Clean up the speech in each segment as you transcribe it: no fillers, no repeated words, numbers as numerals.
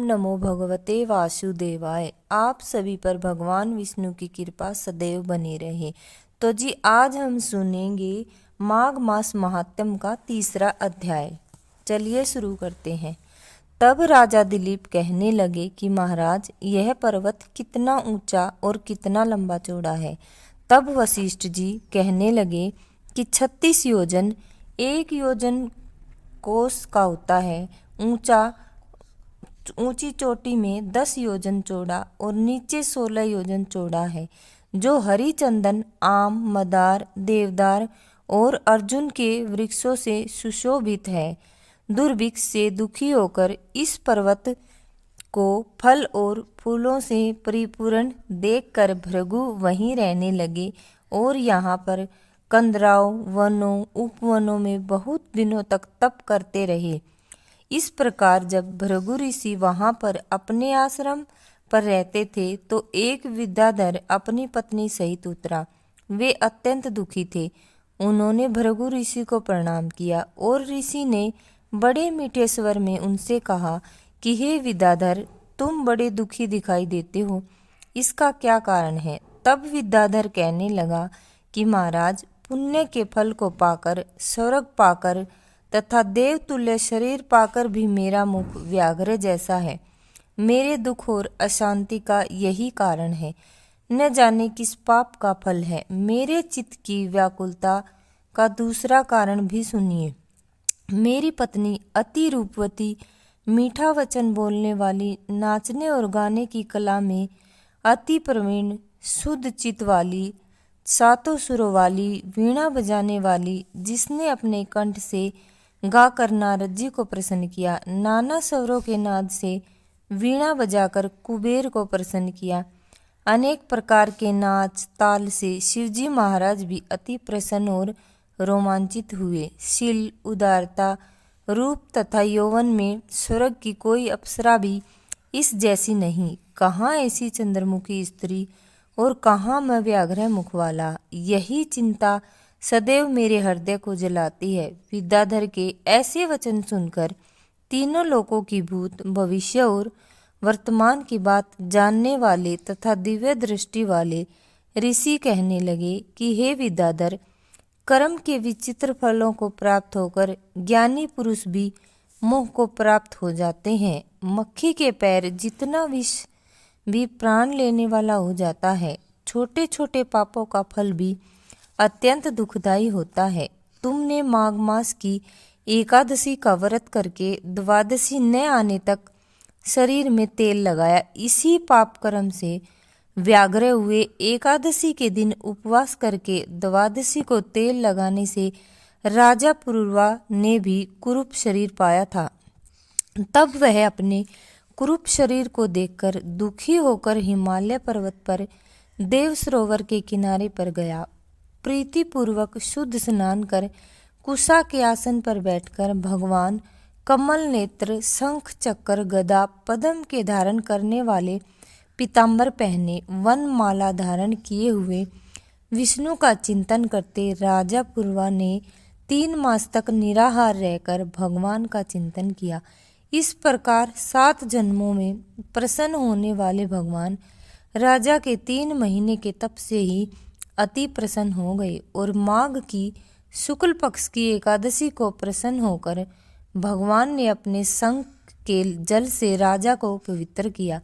नमो भगवते वासुदेवाय। आप सभी पर भगवान विष्णु की कृपा सदैव बनी रहे। तो जी आज हम सुनेंगे माघ मास महात्म्य का तीसरा अध्याय। चलिए शुरू करते हैं। तब राजा दिलीप कहने लगे कि महाराज यह पर्वत कितना ऊंचा और कितना लंबा चौड़ा है। तब वशिष्ठ जी कहने लगे कि 36 योजन, 1 योजन कोस का होता है। ऊंची चोटी में 10 योजन चौड़ा और नीचे 16 योजन चौड़ा है, जो हरी चंदन, आम, मदार, देवदार और अर्जुन के वृक्षों से सुशोभित है। दुर्भिक्ष से दुखी होकर इस पर्वत को फल और फूलों से परिपूर्ण देखकर भृगु वहीं रहने लगे और यहाँ पर कंदराओं, वनों, उपवनों में बहुत दिनों तक तप करते रहे। इस प्रकार जब भृगु ऋषि वहां पर अपने आश्रम पर रहते थे तो एक विद्याधर अपनी पत्नी सहित उतरा। वे अत्यंत दुखी थे। उन्होंने भृगु ऋषि को प्रणाम किया और ऋषि ने बड़े मीठे स्वर में उनसे कहा कि हे विद्याधर, तुम बड़े दुखी दिखाई देते हो, इसका क्या कारण है? तब विद्याधर कहने लगा कि महाराज, पुण्य के फल को पाकर, स्वर्ग पाकर तथा देवतुल्य शरीर पाकर भी मेरा मुख व्याघ्र जैसा है। मेरे दुख और अशांति का यही कारण है। न जाने किस पाप का फल है। मेरे चित्त की व्याकुलता का दूसरा कारण भी सुनिए। मेरी पत्नी अति रूपवती, मीठा वचन बोलने वाली, नाचने और गाने की कला में अति प्रवीण, शुद्ध चित्त वाली, सातों सुरों वाली, वीणा बजाने वाली, जिसने अपने कंठ से गाकर नारद जी को प्रसन्न किया, नाना स्वरों के नाद से वीणा बजाकर कुबेर को प्रसन्न किया, अनेक प्रकार के नाच ताल से शिवजी महाराज भी अति प्रसन्न और रोमांचित हुए। शील, उदारता, रूप तथा यौवन में स्वर्ग की कोई अप्सरा भी इस जैसी नहीं। कहाँ ऐसी चंद्रमुखी स्त्री और कहाँ मैं व्याघ्र मुख वाला। यही चिंता सदैव मेरे हृदय को जलाती है। विद्याधर के ऐसे वचन सुनकर तीनों लोकों की भूत, भविष्य और वर्तमान की बात जानने वाले तथा दिव्य दृष्टि वाले ऋषि कहने लगे कि हे विद्याधर, कर्म के विचित्र फलों को प्राप्त होकर ज्ञानी पुरुष भी मोह को प्राप्त हो जाते हैं। मक्खी के पैर जितना विष भी प्राण लेने वाला हो जाता है। छोटे छोटे पापों का फल भी अत्यंत दुखदायी होता है। तुमने माघ मास की एकादशी का व्रत करके द्वादशी न आने तक शरीर में तेल लगाया। इसी पाप कर्म से व्याघ्र हुए। एकादशी के दिन उपवास करके द्वादशी को तेल लगाने से राजा पुरुरवा ने भी कुरूप शरीर पाया था। तब वह अपने कुरूप शरीर को देखकर दुखी होकर हिमालय पर्वत पर देव सरोवर के किनारे पर गया। प्रीतिपूर्वक शुद्ध स्नान कर कुशा के आसन पर बैठकर भगवान कमल नेत्र, शंख चक्र, गदा, पद्म के धारण करने वाले पीताम्बर पहने, वन माला धारण किए हुए विष्णु का चिंतन करते राजा पुरुरवा ने 3 मास तक निराहार रहकर भगवान का चिंतन किया। इस प्रकार 7 जन्मों में प्रसन्न होने वाले भगवान राजा के 3 महीने के तप से ही अति प्रसन्न हो गए और माघ की शुक्ल पक्ष की एकादशी को प्रसन्न होकर भगवान ने अपने शंख के जल से राजा को पवित्र किया।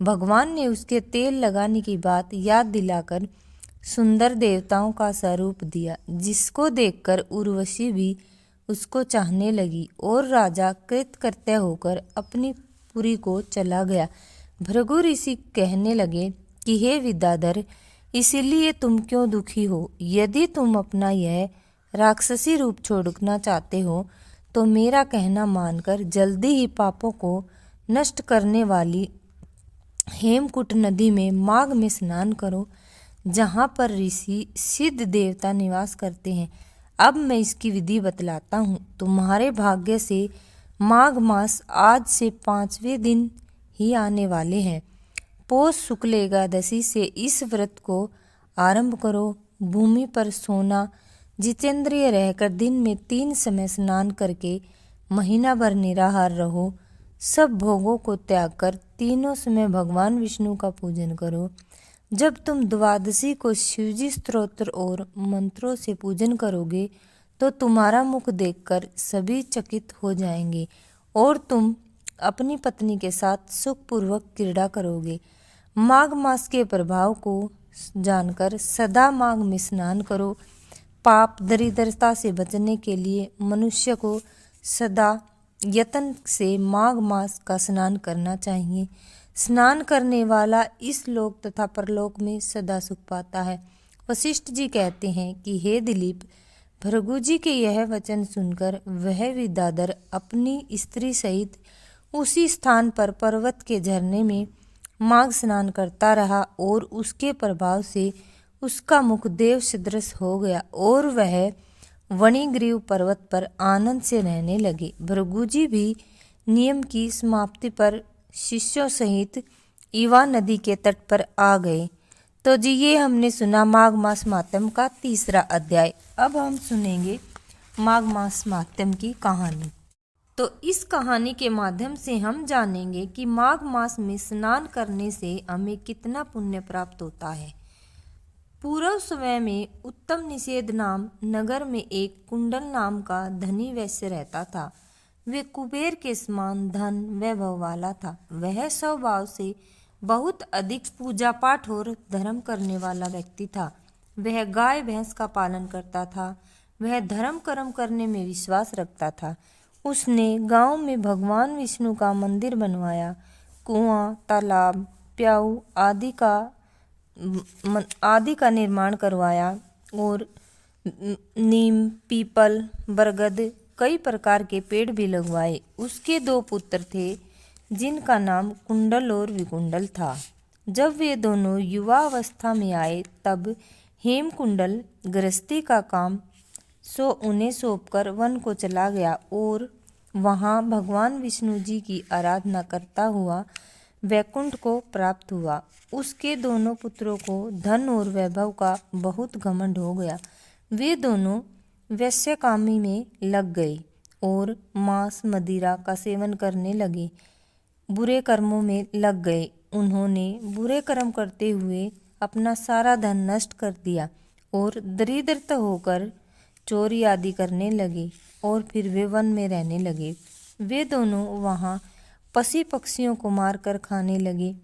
भगवान ने उसके तेल लगाने की बात याद दिलाकर सुंदर देवताओं का स्वरूप दिया, जिसको देखकर उर्वशी भी उसको चाहने लगी और राजा कृतकृत्य होकर अपनी पुरी को चला गया। भृगु ऋषि कहने लगे कि हे विद्याधर, इसीलिए तुम क्यों दुखी हो? यदि तुम अपना यह राक्षसी रूप छोड़ना चाहते हो तो मेरा कहना मानकर जल्दी ही पापों को नष्ट करने वाली हेमकूट नदी में माघ में स्नान करो, जहाँ पर ऋषि सिद्ध देवता निवास करते हैं। अब मैं इसकी विधि बतलाता हूँ। तुम्हारे भाग्य से माघ मास आज से 5वें दिन ही आने वाले हैं। पौष शुक्ल एकादशी से इस व्रत को आरंभ करो। भूमि पर सोना, जितेंद्रिय रहकर दिन में 3 समय स्नान करके महीना भर निराहार रहो। सब भोगों को त्याग कर तीनों समय भगवान विष्णु का पूजन करो। जब तुम द्वादशी को शिवजी स्तोत्र और मंत्रों से पूजन करोगे तो तुम्हारा मुख देखकर सभी चकित हो जाएंगे और तुम अपनी पत्नी के साथ सुखपूर्वक क्रीड़ा करोगे। माघ मास के प्रभाव को जानकर सदा माघ में स्नान करो। पाप दरिद्रता से बचने के लिए मनुष्य को सदा यत्न से माघ मास का स्नान करना चाहिए। स्नान करने वाला इस लोक तथा परलोक में सदा सुख पाता है। वशिष्ठ जी कहते हैं कि हे दिलीप, भृगु जी के यह वचन सुनकर वह विद्याधर अपनी स्त्री सहित उसी स्थान पर पर्वत के झरने में माघ स्नान करता रहा और उसके प्रभाव से उसका मुख देव सदृश हो गया और वह वणिग्रीव पर्वत पर आनंद से रहने लगे। भृगुजी भी नियम की समाप्ति पर शिष्यों सहित ईवा नदी के तट पर आ गए। तो जी ये हमने सुना माघ मास मातम का तीसरा अध्याय। अब हम सुनेंगे माघ मास मातम की कहानी। तो इस कहानी के माध्यम से हम जानेंगे कि माघ मास में स्नान करने से हमें कितना पुण्य प्राप्त होता है। पूर्व समय में उत्तम निषेध नाम नगर में एक कुंडल नाम का धनी वैश्य रहता था। वे कुबेर के समान धन वैभव वाला था। वह स्वभाव से बहुत अधिक पूजा पाठ और धर्म करने वाला व्यक्ति था। वह गाय भैंस का पालन करता था। वह धर्म कर्म करने में विश्वास रखता था। उसने गांव में भगवान विष्णु का मंदिर बनवाया। कुआं, तालाब, प्याऊ आदि का निर्माण करवाया और नीम, पीपल, बरगद कई प्रकार के पेड़ भी लगवाए। उसके 2 पुत्र थे जिनका नाम कुंडल और विकुंडल था। जब वे दोनों युवा अवस्था में आए तब हेमकुंडल गृहस्थी का काम उन्हें सौंपकर वन को चला गया और वहां भगवान विष्णु जी की आराधना करता हुआ वैकुंठ को प्राप्त हुआ। उसके दोनों पुत्रों को धन और वैभव का बहुत घमंड हो गया। वे दोनों वैश्यकामी में लग गए और मांस मदिरा का सेवन करने लगे। बुरे कर्मों में लग गए। उन्होंने बुरे कर्म करते हुए अपना सारा धन नष्ट कर दिया और दरिद्रता होकर चोरी आदि करने लगे और फिर वे वन में रहने लगे। वे दोनों वहाँ पशु पक्षियों को मारकर खाने लगे।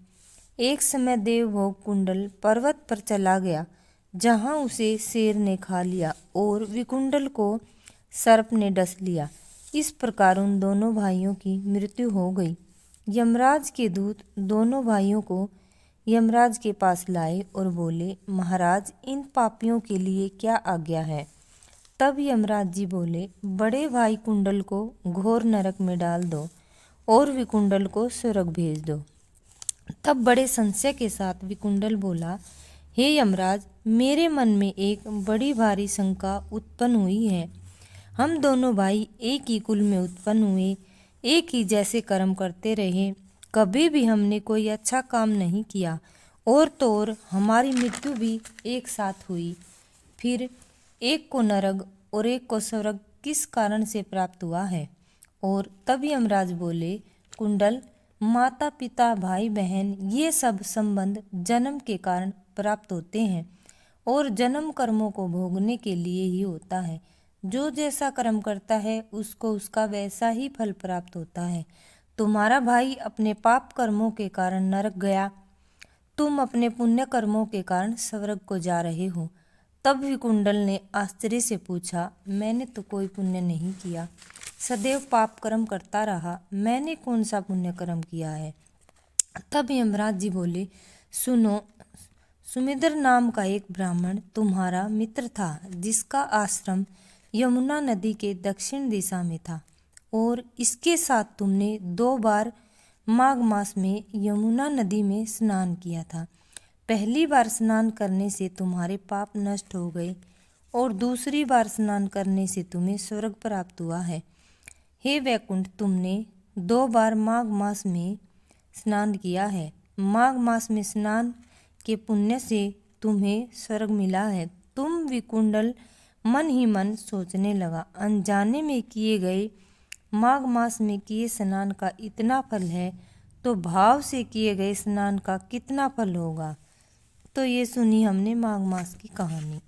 एक समय देवभोग कुंडल पर्वत पर चला गया जहाँ उसे शेर ने खा लिया और विकुंडल को सर्प ने डस लिया। इस प्रकार उन दोनों भाइयों की मृत्यु हो गई। यमराज के दूत दोनों भाइयों को यमराज के पास लाए और बोले, महाराज, इन पापियों के लिए क्या आज्ञा है? तब यमराज जी बोले, बड़े भाई कुंडल को घोर नरक में डाल दो और विकुंडल को स्वर्ग भेज दो। तब बड़े संशय के साथ विकुंडल बोला, हे यमराज, मेरे मन में एक बड़ी भारी शंका उत्पन्न हुई है। हम दोनों भाई एक ही कुल में उत्पन्न हुए, एक ही जैसे कर्म करते रहे, कभी भी हमने कोई अच्छा काम नहीं किया और तो और हमारी मृत्यु भी एक साथ हुई। फिर एक को नरक और एक को स्वर्ग किस कारण से प्राप्त हुआ है? और तब यमराज बोले, कुंडल, माता पिता, भाई बहन ये सब संबंध जन्म के कारण प्राप्त होते हैं और जन्म कर्मों को भोगने के लिए ही होता है। जो जैसा कर्म करता है उसको उसका वैसा ही फल प्राप्त होता है। तुम्हारा भाई अपने पाप कर्मों के कारण नरक गया, तुम अपने पुण्य कर्मों के कारण स्वर्ग को जा रहे हो। तब विकुंडल ने आश्चर्य से पूछा, मैंने तो कोई पुण्य नहीं किया, सदैव पाप कर्म करता रहा, मैंने कौन सा पुण्य कर्म किया है? तब यमराज जी बोले, सुनो, सुमिद्र नाम का एक ब्राह्मण तुम्हारा मित्र था जिसका आश्रम यमुना नदी के दक्षिण दिशा में था और इसके साथ तुमने 2 बार माघ मास में यमुना नदी में स्नान किया था। पहली बार स्नान करने से तुम्हारे पाप नष्ट हो गए और दूसरी बार स्नान करने से तुम्हें स्वर्ग प्राप्त हुआ है। हे वैकुंठ, तुमने 2 बार माघ मास में स्नान किया है। माघ मास में स्नान के पुण्य से तुम्हें स्वर्ग मिला है। तुम विकुंडल मन ही मन सोचने लगा, अनजाने में किए गए माघ मास में किए स्नान का इतना फल है तो भाव से किए गए स्नान का कितना फल होगा। तो ये सुनी हमने माघ मास की कहानी।